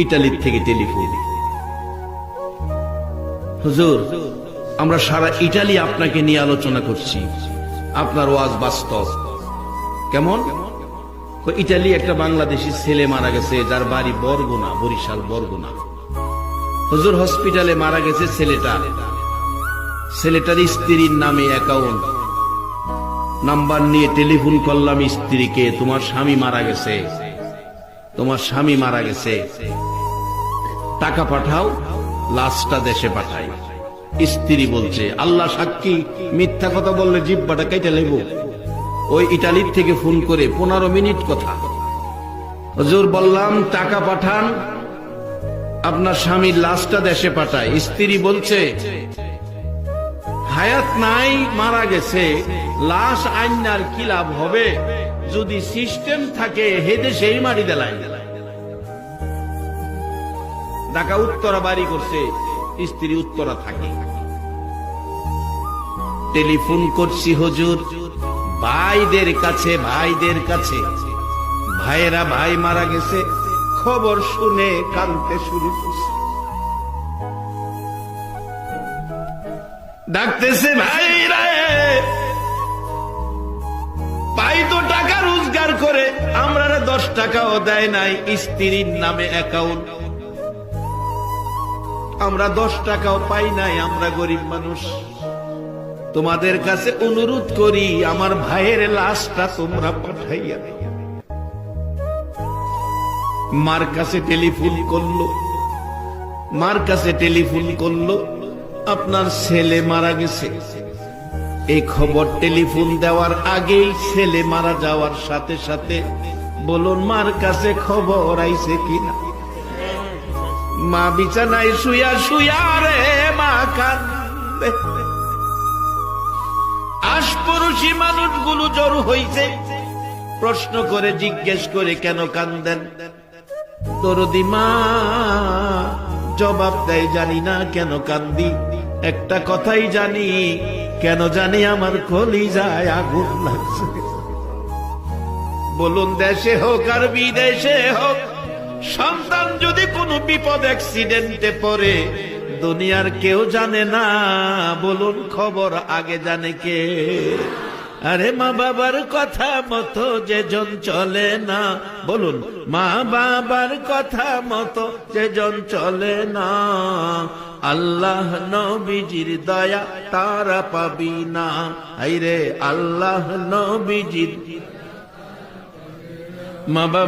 ইতালির থেকে টেলিফোন। হুজুর, আমরা সারা ইটালি আপনাকে নিয়ে আলোচনা করছি, আপনার ওয়াজ বাস্তব। কেমন? ইটালি একটা বাংলাদেশি ছেলে মারা গেছে, যার বাড়ি বরগুনা, বরিশাল বরগুনা। হুজুর, হসপিটালে মারা গেছে ছেলেটার স্ত্রীর নামে অ্যাকাউন্ট নাম্বার নিয়ে টেলিফোন করলাম স্ত্রীকে, তোমার স্বামী মারা গেছে, টাকা পাঠাও, লাশটা দেশে পাঠাই। স্ত্রী বলছে, আল্লাহ সাক্ষী, মিথ্যা কথা বললে জিহ্বাটা কেটে নেব। ওই ইটালির থেকে ফোন করে 15 মিনিট কথা। হুজুর বললাম, টাকা পাঠান, আপনার স্বামীর লাশটা দেশে পাঠায়। স্ত্রী বলছে, হায়াত নাই, মারা গেছে, লাশ আইনার কি লাভ হবে? যদি সিস্টেম থাকে হেদে সেই মারি দেলাই। ঢাকা উত্তরা বাড়ি করছে, স্ত্রী উত্তরা থাকে। টেলিফোন করছি হুজুর ভাইদের কাছে, ভাইয়েরা ভাই মারা গেছে, খবর শুনে কাঁদতে শুরু করছে। ডাকতেছে, ভাইরা পাই তো টাকা রোজগার করে, আমরা 10 টাকাও দেয় নাই, স্ত্রীর নামে অ্যাকাউন্ট, আমরা 10 টাকাও পাই নাই, আমরা গরিব মানুষ। তোমাদের কাছে অনুরোধ করি, আমার ভাইয়ের লাশটা তোমরা পাঠাইয়া। মার কাছে টেলিফোন করলো, আপনার ছেলে মারা গেছে। এই খবর টেলিফোন দেওয়ার আগেই ছেলে মারা যাওয়ার সাথে সাথে বলুন মার কাছে খবর আইছে কিনা। মা বিছানায় শুয়া রে মা কান্দে। আশপড়শি মানুষগুলো জড়ো হইছে, প্রশ্ন করে জিজ্ঞেস করে, কেন কান্দেন? দরদি মা জবাব দেয়, জানি না কেন কান্দি, একটা কথাই জানি, কেন জানি আমার কলিজায় আগুন লাগছে। বলুন দেশে হোক আর বিদেশে হোক, সন্তান যদি কোনো বিপদ অ্যাক্সিডেন্টে পড়ে, দুনিয়ার কেউ জানে না, বলুন খবর আগে জানে কে? আরে মা বাবার কথা মতো যেজন চলে না, বলুন মা বাবার কথা মতো যেজন চলে না, আল্লাহ নবীজির দয়া তারা পাবি না। আইরে আল্লাহ নবীজির মা বাবা